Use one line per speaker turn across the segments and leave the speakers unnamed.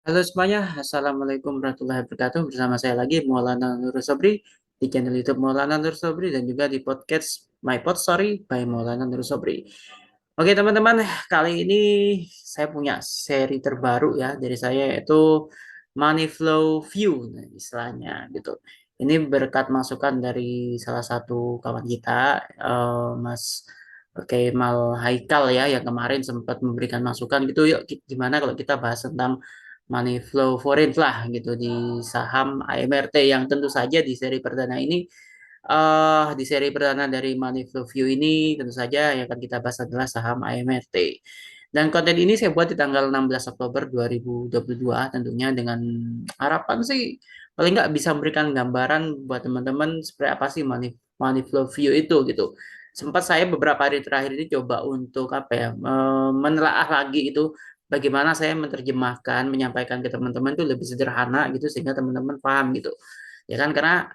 Halo semuanya, Assalamualaikum warahmatullahi wabarakatuh. Bersama saya lagi Maulana Nur Sobri di channel YouTube Maulana Nur Sobri dan juga di podcast My Pod Story by Maulana Nur Sobri. Oke teman-teman, kali ini saya punya seri terbaru ya dari saya yaitu Money Flow View, nah, istilahnya gitu. Ini berkat masukan dari salah satu kawan kita, Mas Kemal Haikal ya, yang kemarin sempat memberikan masukan gitu. Yuk, gimana kalau kita bahas tentang money flow foreign lah gitu di saham AMRT yang tentu saja di seri perdana ini di seri perdana dari Money Flow View ini tentu saja yang akan kita bahas adalah saham AMRT. Dan konten ini saya buat di tanggal 16 Oktober 2022 tentunya dengan harapan sih paling nggak bisa memberikan gambaran buat teman-teman seperti apa sih Money Flow View itu gitu. Sempat saya beberapa hari terakhir ini coba untuk apa ya menelaah lagi itu bagaimana saya menerjemahkan menyampaikan ke teman-teman itu lebih sederhana gitu sehingga teman-teman paham gitu ya kan karena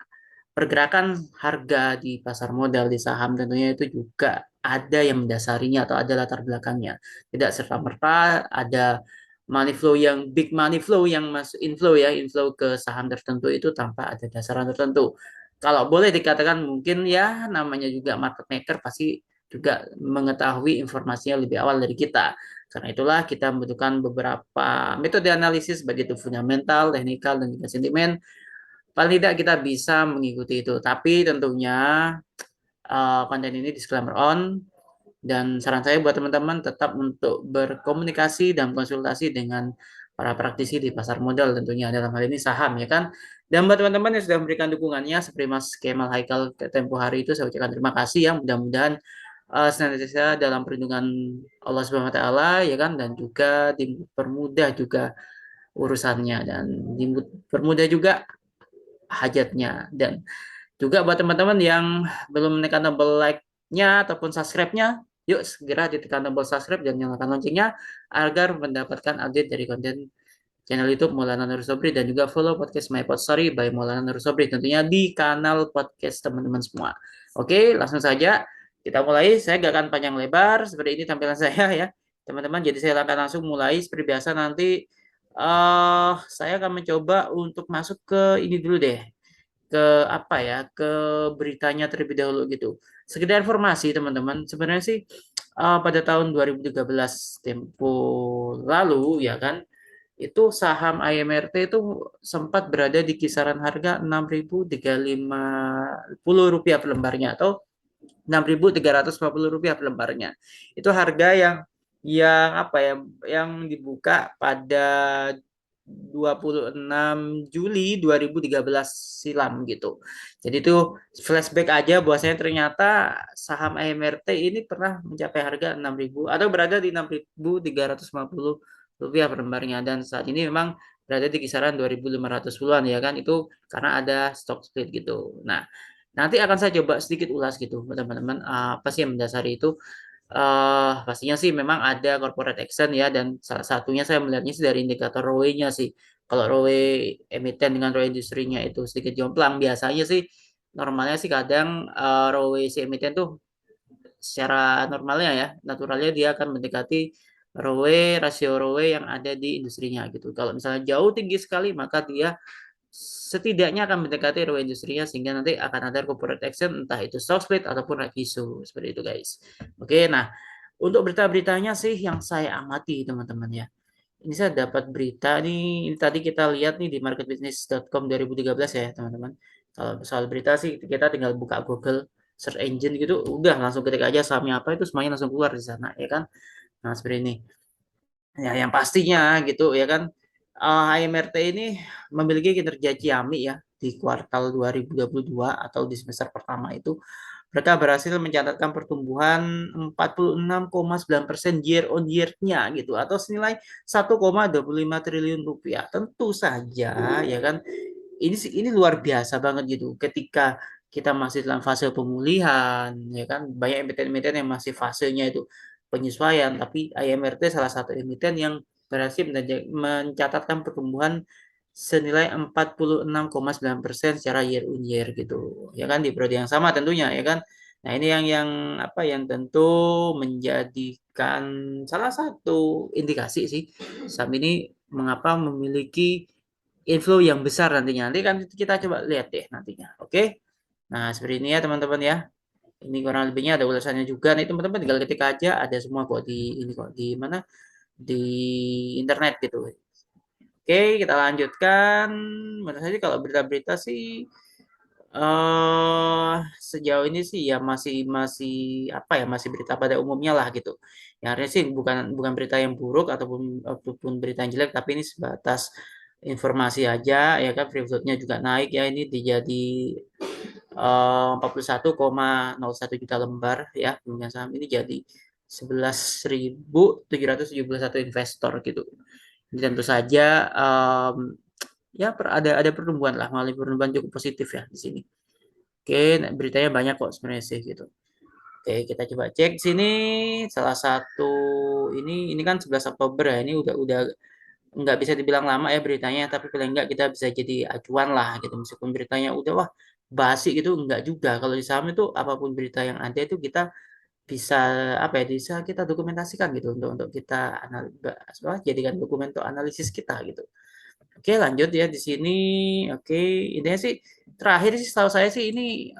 pergerakan harga di pasar modal di saham tentunya itu juga ada yang mendasarinya atau ada latar belakangnya. Tidak serta-merta ada money flow yang big money flow yang masuk inflow ya, inflow ke saham tertentu itu tanpa ada dasaran tertentu. Kalau boleh dikatakan mungkin ya namanya juga market maker pasti juga mengetahui informasinya lebih awal dari kita. Karena itulah kita membutuhkan beberapa metode analisis baik itu fundamental, teknikal, dan juga sentimen paling tidak kita bisa mengikuti itu. Tapi tentunya konten ini disclaimer on dan saran saya buat teman-teman tetap untuk berkomunikasi dan konsultasi dengan para praktisi di pasar modal tentunya dalam hal ini saham ya kan. Dan buat teman-teman yang sudah memberikan dukungannya seperti Mas Kemal Haikal ke tempo hari itu saya ucapkan terima kasih ya mudah-mudahan senantiasa dalam perlindungan Allah Subhanahu wa taala ya kan dan juga dipermudah juga urusannya dan dipermudah juga hajatnya dan juga buat teman-teman yang belum menekan tombol like-nya ataupun subscribe-nya, yuk segera ditekan tombol subscribe dan nyalakan loncengnya agar mendapatkan update dari konten channel YouTube Maulana Nur Sobri dan juga follow podcast My Pod Story by Maulana Nur Sobri tentunya di kanal podcast teman-teman semua. Oke, langsung saja kita mulai. Saya gak akan panjang lebar seperti ini tampilan saya ya, teman-teman. Jadi saya akan langsung mulai seperti biasa nanti. Saya akan mencoba untuk masuk ke ini dulu deh ke apa ya ke beritanya terlebih dahulu gitu. Sekedar informasi teman-teman, sebenarnya sih pada tahun 2013 tempo lalu ya kan itu saham IMRT itu sempat berada di kisaran harga 6.350 rupiah per lembarnya atau 6.350 rupiah per lembarnya. Itu harga yang apa ya yang dibuka pada 26 Juli 2013 silam gitu. Jadi itu flashback aja bahwasanya ternyata saham AMRT ini pernah mencapai harga 6.000 atau berada di 6.350 rupiah per lembarnya dan saat ini memang berada di kisaran 2.500-an ya kan itu karena ada stock split gitu. Nah, nanti akan saya coba sedikit ulas gitu teman-teman apa sih yang mendasari itu pastinya sih memang ada corporate action ya dan salah satunya saya melihatnya sih dari indikator ROE-nya sih. Kalau ROE emiten dengan ROE industrinya itu sedikit jomplang, biasanya sih normalnya sih kadang ROE si emiten tuh secara normalnya ya, naturalnya dia akan mendekati ROE, rasio ROE yang ada di industrinya gitu. Kalau misalnya jauh tinggi sekali, maka dia setidaknya akan mendekati ROE industrinya sehingga nanti akan ada corporate action entah itu stock split ataupun right issue seperti itu guys. Oke, nah untuk berita-beritanya sih yang saya amati teman-teman ya. Ini saya dapat berita nih, ini tadi kita lihat nih di marketbusiness.com 2013 ya teman-teman. Kalau soal berita sih kita tinggal buka Google search engine gitu, udah langsung ketik aja sahamnya apa itu semuanya langsung keluar di sana ya kan. Nah seperti ini. Ya, yang pastinya gitu ya kan HMRT ini memiliki kinerja ciamik ya di kuartal 2022 atau di semester pertama itu mereka berhasil mencatatkan pertumbuhan 46,9% year on year-nya gitu atau senilai 1,25 triliun rupiah. Tentu saja ya kan ini luar biasa banget gitu ketika kita masih dalam fase pemulihan ya kan banyak emiten-emiten yang masih fasenya itu penyesuaian tapi IMRT salah satu emiten yang berhasil mencatatkan pertumbuhan senilai 46,9% secara year on year gitu ya kan di periode yang sama tentunya ya kan. Nah ini yang apa yang tentu menjadikan salah satu indikasi sih saham ini mengapa memiliki inflow yang besar nantinya. Nanti kan kita coba lihat deh nantinya. Oke. Nah, seperti ini ya teman-teman ya. Ini kurang lebihnya ada ulasannya juga nih teman-teman, tinggal ketik aja, ada semua kok di ini kok di mana di internet gitu. Oke, kita lanjutkan. Menurut saya kalau berita-berita sih sejauh ini sih ya masih masih apa ya, masih berita pada umumnya lah gitu. Ya artinya sih bukan bukan berita yang buruk ataupun berita yang jelek, tapi ini sebatas informasi aja ya kan. Free float-nya juga naik ya, ini dijadi 41,01 juta lembar ya pemegang saham ini jadi 11.771 investor gitu. Ini tentu saja ya ada pertumbuhan lah, mengalami pertumbuhan cukup positif ya di sini. Oke, nah, beritanya banyak kok sebenarnya sih gitu. Oke, kita coba cek sini salah satu ini kan 11 Oktober ya. Ini udah nggak bisa dibilang lama ya beritanya, tapi paling nggak kita bisa jadi acuan lah gitu. Meskipun beritanya udah wah basi gitu, nggak juga. Kalau di saham itu apapun berita yang ada itu kita bisa apa ya, bisa kita dokumentasikan gitu untuk kita jadikan dokumen untuk analisis kita gitu. Oke, lanjut ya di sini. Oke, intinya sih terakhir sih setahu saya sih ini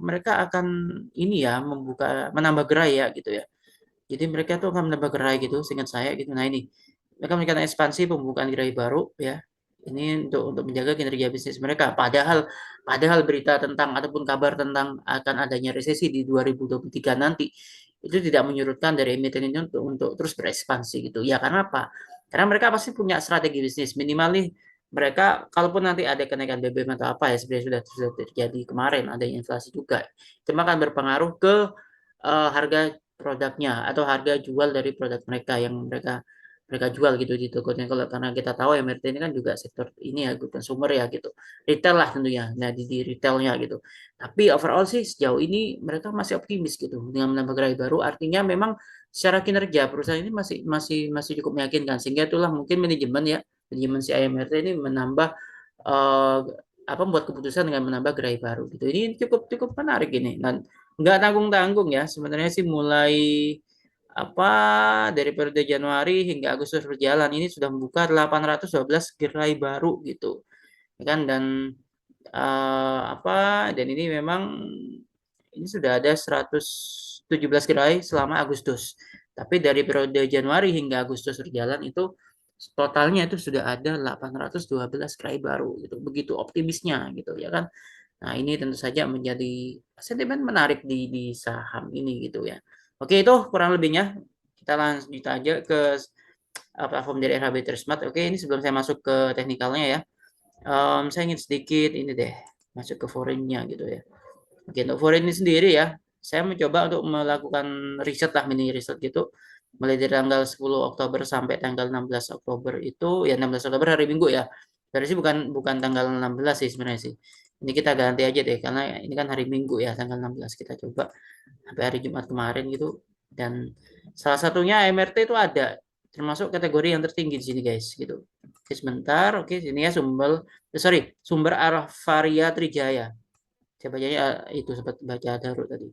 mereka akan ini ya menambah gerai ya gitu ya. Jadi mereka tuh akan menambah gerai gitu, seingat saya gitu. Nah ini mereka melakukan ekspansi pembukaan gerai baru ya. Ini untuk menjaga kinerja bisnis mereka. Padahal padahal berita tentang ataupun kabar tentang akan adanya resesi di 2023 nanti itu tidak menyurutkan dari emiten ini untuk terus berekspansi gitu. Ya karena apa? Karena mereka pasti punya strategi bisnis minimal nih. Mereka kalaupun nanti ada kenaikan BBM atau apa ya, sebenarnya sudah terjadi kemarin adanya inflasi juga. Itu akan berpengaruh ke harga produknya atau harga jual dari produk mereka yang mereka mereka jual gitu di tokonya. Kalau karena kita tahu MRT ini kan juga sektor ini ya, consumer ya gitu, retail lah tentunya. Nah di retailnya gitu. Tapi overall sih sejauh ini mereka masih optimis gitu dengan menambah gerai baru. Artinya memang secara kinerja perusahaan ini masih cukup meyakinkan, sehingga itulah mungkin manajemen si IMRT ini menambah uh, apa membuat keputusan dengan menambah gerai baru gitu. Ini cukup cukup menarik ini. Dan nggak tanggung-tanggung ya, sebenarnya sih mulai apa dari periode Januari hingga Agustus berjalan ini sudah membuka 812 gerai baru gitu ya kan. Dan apa dan ini memang ini sudah ada 117 gerai selama Agustus, tapi dari periode Januari hingga Agustus berjalan itu totalnya itu sudah ada 812 gerai baru gitu, begitu optimisnya gitu ya kan. Nah, ini tentu saja menjadi sentimen menarik di saham ini gitu ya. Oke, itu kurang lebihnya. Kita lanjut aja ke platform dari RHB Smart. Oke, ini sebelum saya masuk ke teknikalnya ya. Saya ingin sedikit ini deh, masuk ke foreign-nya gitu ya. Oke, untuk foreign ini sendiri ya, saya mencoba untuk melakukan riset lah, mini riset gitu. Mulai dari tanggal 10 Oktober sampai tanggal 16 Oktober itu, ya 16 Oktober hari Minggu ya. Dari sih bukan bukan tanggal 16 sih sebenarnya sih. Ini kita ganti aja deh, karena ini kan hari Minggu ya, tanggal 16 kita coba sampai hari Jumat kemarin gitu. Dan salah satunya MRT itu ada, termasuk kategori yang tertinggi di sini guys gitu. Oke, sebentar, oke sini ya sumber Arvaria Trijaya. Saya bacanya itu sempat baca Darut tadi.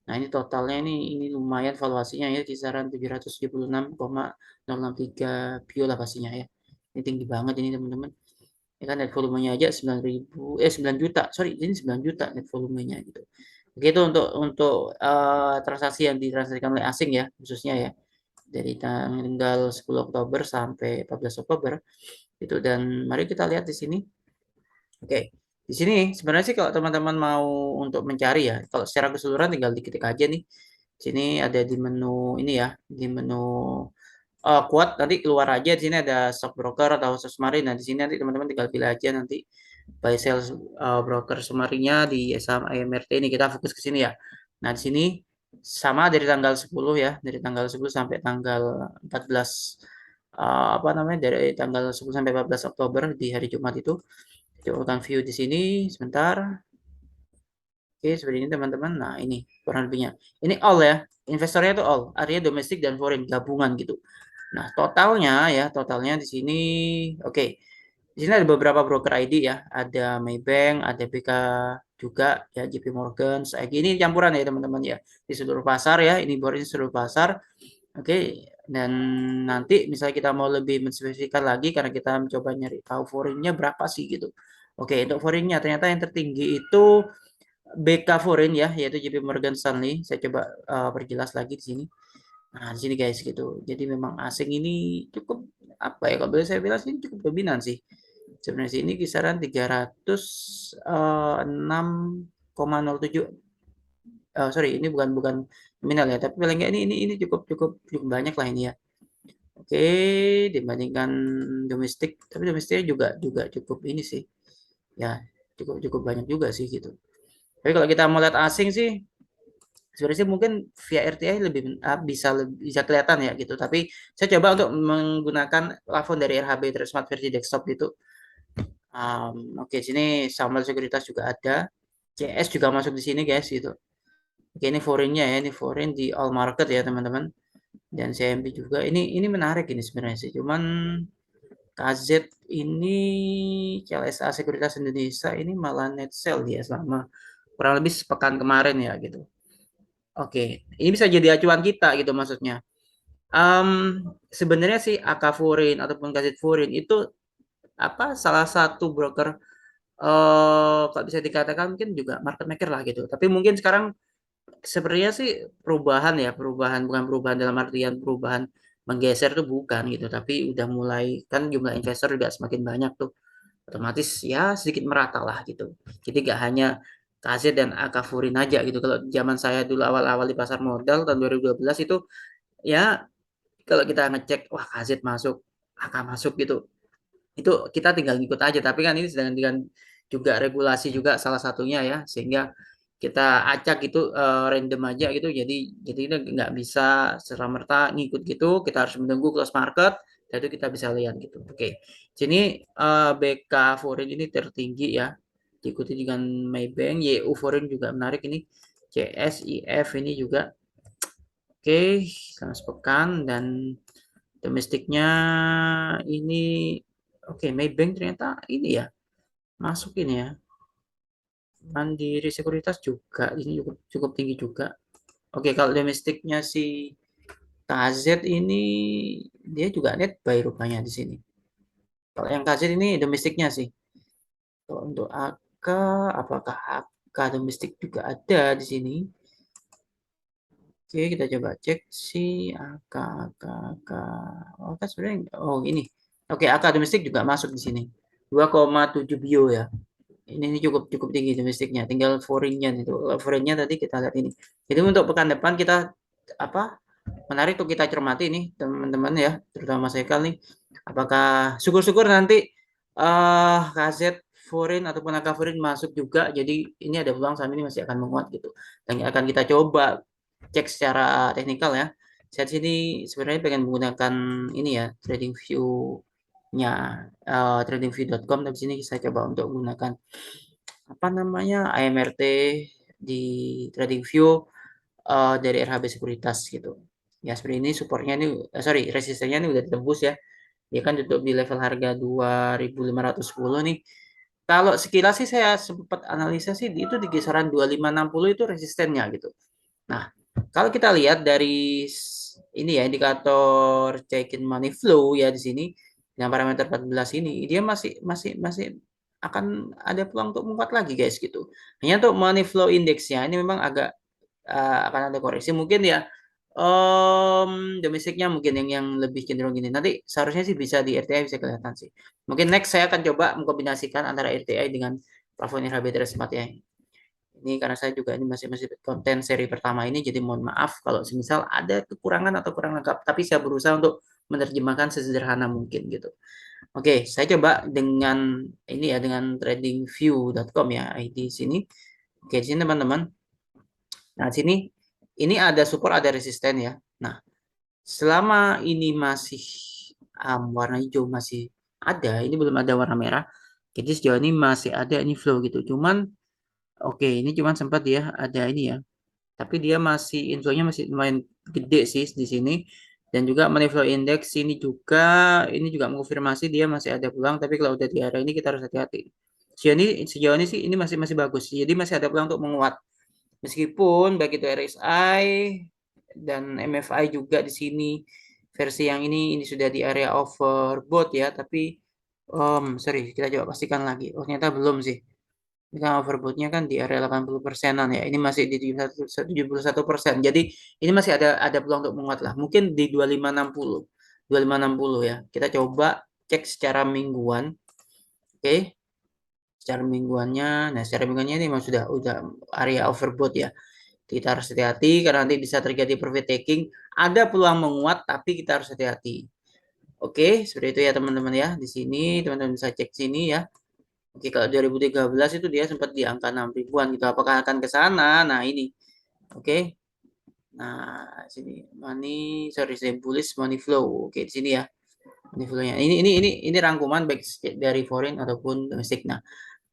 Nah ini totalnya ini lumayan valuasinya ya, kisaran 776,063 bio lah pastinya ya. Ini tinggi banget ini teman-teman. Ya kan net volumenya aja 9 juta. Sorry, ini 9 juta net volumenya gitu. Begitu untuk transaksi yang ditransaksikan oleh asing ya, khususnya ya. Dari tanggal 10 Oktober sampai 14 Oktober itu. Dan mari kita lihat di sini. Oke. Di sini sebenarnya sih kalau teman-teman mau untuk mencari ya, kalau secara keseluruhan tinggal diketik aja nih. Sini ada di menu ini ya, di menu quote nanti keluar aja. Di sini ada stock broker atau summary. Nah, di sini nanti teman-teman tinggal pilih aja nanti buy sell broker summary-nya di saham IMRT ini. Kita fokus ke sini ya. Nah, di sini sama dari tanggal 10 ya, dari tanggal 10 sampai tanggal 14 apa namanya, dari tanggal 10 sampai 14 Oktober di hari Jumat itu. Coba view di sini sebentar. Oke, seperti ini teman-teman. Nah, ini kurang lebihnya. Ini all ya. Investornya itu all, artinya domestik dan foreign gabungan gitu. Nah, totalnya ya, totalnya di sini oke. Di sini ada beberapa broker ID ya. Ada Maybank, ada BK juga ya, JP Morgan, SAG. Ini campuran ya teman-teman ya. Di seluruh pasar ya, ini boring seluruh pasar. Oke, Dan nanti misalnya kita mau lebih menspesifikkan lagi karena kita mencoba nyari tahu foreign-nya berapa sih gitu. Oke, untuk foreign-nya ternyata yang tertinggi itu BK Foreign ya, yaitu JP Morgan Stanley. Saya coba perjelas lagi di sini. Nah, di sini guys gitu. Jadi memang asing ini cukup apa ya kalau boleh saya bilang sih cukup dominan sih. Sebenarnya sih ini kisaran 306,07 sorry ini bukan bukan nominal ya, tapi paling nggak ini cukup cukup cukup banyak lah ini ya. Oke, dibandingkan domestik, tapi domestiknya juga juga cukup ini sih. Ya, cukup cukup banyak juga sih gitu. Tapi kalau kita mau lihat asing sih, sebenarnya sih mungkin via RTI bisa kelihatan ya gitu. Tapi saya coba untuk menggunakan plafon dari RHB Smart versi desktop itu. Oke, sini Samuel Sekuritas juga ada. CS juga masuk di sini guys gitu. Oke, ini foreign-nya ya, ini foreign di all market ya teman-teman. Dan CMB juga. Ini menarik ini sebenarnya sih. Cuman KZ ini CLSA Sekuritas Indonesia ini malah net sell dia selama kurang lebih sepekan kemarin ya gitu. Oke, ini bisa jadi acuan kita gitu maksudnya. Sebenarnya sih AK Foreign ataupun KZ Foreign itu apa salah satu broker kalau bisa dikatakan mungkin juga market maker lah gitu. Tapi mungkin sekarang sebenarnya sih perubahan ya, perubahan bukan perubahan dalam artian perubahan menggeser tuh bukan gitu, tapi udah mulai kan jumlah investor juga semakin banyak tuh, otomatis ya sedikit merata lah gitu. Jadi gak hanya KZ dan Akafurin aja gitu. Kalau zaman saya dulu awal-awal di pasar modal tahun 2012 itu ya kalau kita ngecek wah KZ masuk, AK masuk gitu, itu kita tinggal ngikut aja. Tapi kan ini sedang dengan juga regulasi juga salah satunya ya, sehingga kita acak itu random aja gitu. Jadi nggak bisa serta merta ngikut gitu. Kita harus menunggu close market. Dan itu kita bisa lihat gitu. Oke, sini BK Foreign ini tertinggi ya. Diikuti dengan Maybank, YU Foreign juga menarik ini. CSIF ini juga oke, selama sepekan dan domestiknya ini oke, Maybank ternyata ini ya masuk ini ya. Mandiri Sekuritas juga ini cukup cukup tinggi juga. Oke, kalau domestiknya si KZ ini dia juga net buy rupanya di sini. Kalau yang KZ ini domestiknya sih. Kalau untuk AK, apakah AK domestik juga ada di sini? Oke, kita coba cek si AK. Oh, kan sebenarnya oh ini. Oke, AK domestik juga masuk di sini. 2,7 bio ya. Ini cukup cukup tinggi domestiknya. Tinggal foreign-nya itu. Foreign-nya tadi kita lihat ini. Jadi untuk pekan depan kita apa menarik untuk kita cermati nih teman-teman ya, terutama saya nih. Apakah syukur-syukur nanti KZ foreign ataupun AK foreign masuk juga. Jadi ini ada peluang saham ini masih akan menguat gitu. Dan akan kita coba cek secara teknikal ya. Saya sini sebenarnya pengen menggunakan ini ya, TradingView-nya tradingview.com, tapi sini saya coba untuk menggunakan apa namanya AMRT di TradingView dari RHB Sekuritas gitu. Ya seperti ini supportnya ini sorry resistennya ini udah ditembus ya. Dia kan tutup di level harga 2510 nih. Kalau sekilas sih saya sempat analisa sih itu di kisaran 2560 itu resistennya gitu. Nah, kalau kita lihat dari ini ya indikator check-in money flow ya di sini dengan parameter 14 ini dia masih akan ada peluang untuk menguat lagi guys gitu. Hanya untuk money flow indeksnya ini memang agak akan ada koreksi mungkin ya. Domestiknya mungkin yang lebih cenderung gini. Nanti seharusnya sih bisa di RTI bisa kelihatan sih. Mungkin next saya akan coba mengkombinasikan antara RTI dengan plafon RHB Smart ya. Ini karena saya juga ini masih masih konten seri pertama ini, jadi mohon maaf kalau semisal ada kekurangan atau kurang lengkap. Tapi saya berusaha untuk menerjemahkan sesederhana mungkin gitu. Oke, saya coba dengan ini ya dengan tradingview.com ya ID sini. Oke, di sini teman-teman. Nah, sini ini ada support, ada resisten ya. Nah, selama ini masih warna hijau masih ada, ini belum ada warna merah. Jadi sejauh ini masih ada ini flow gitu. Cuman oke, ini cuman sempat ya ada ini ya. Tapi dia masih infonya masih lumayan gede sih di sini. Dan juga money flow index ini juga mengonfirmasi dia masih ada peluang. Tapi kalau udah di area ini kita harus hati-hati. Sejauh ini sih ini masih bagus. Jadi masih ada peluang untuk menguat. Meskipun baik itu RSI dan MFI juga di sini versi yang ini sudah di area overbought ya, tapi sorry, kita coba pastikan lagi. Oh, ternyata belum sih. Ini kan overbought-nya kan di area 80%-an ya. Ini masih di 71%. Jadi ini masih ada peluang untuk menguat lah. Mungkin di 2560. 2560 ya. Kita coba cek secara mingguan. Oke. Secara mingguannya, nah secara mingguannya ini memang sudah area overbought ya. Kita harus hati-hati karena nanti bisa terjadi profit taking. Ada peluang menguat tapi kita harus hati-hati. Oke, seperti itu ya teman-teman ya. Di sini teman-teman bisa cek sini ya. Oke, kalau 2013 itu dia sempat di angka 6 ribuan gitu. Apakah akan ke sana? Nah, ini. Oke. Nah, sini saya bullish money flow. Oke, di sini ya. Money flow-nya. Ini rangkuman baik dari foreign ataupun domestik. Nah,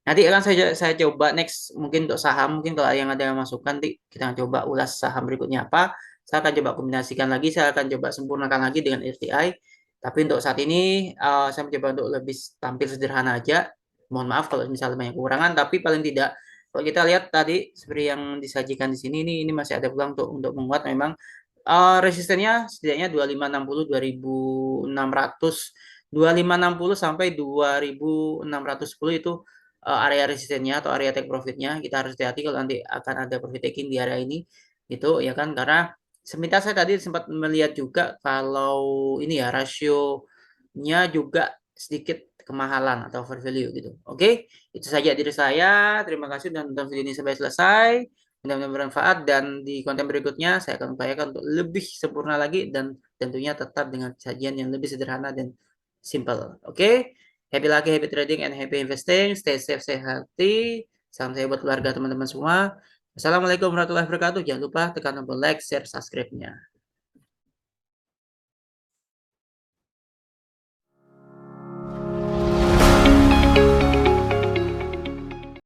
nanti akan saya coba next mungkin untuk saham, mungkin kalau yang ada masukan nanti kita akan coba ulas saham berikutnya apa. Saya akan coba kombinasikan lagi, saya akan coba sempurnakan lagi dengan RTI. Tapi untuk saat ini saya mencoba untuk lebih tampil sederhana aja. Mohon maaf kalau misalnya banyak kekurangan, tapi paling tidak kalau kita lihat tadi seperti yang disajikan di sini ini masih ada peluang untuk menguat memang. Resistennya setidaknya 2560 2600 2560 sampai 2610 itu area resistennya atau area take profitnya. Kita harus hati-hati kalau nanti akan ada profit taking di area ini gitu ya kan, karena seminta saya tadi sempat melihat juga kalau ini ya rasionya juga sedikit kemahalan atau over value gitu. Oke, itu saja dari saya. Terima kasih sudah nonton video ini sampai selesai. Mudah-mudahan bermanfaat dan di konten berikutnya saya akan upayakan untuk lebih sempurna lagi dan tentunya tetap dengan sajian yang lebih sederhana dan simple. Oke, happy lucky, happy trading, and happy investing. Stay safe, stay healthy. Salam sehat buat keluarga teman-teman semua. Assalamualaikum warahmatullahi wabarakatuh. Jangan lupa tekan tombol like, share, subscribe-nya.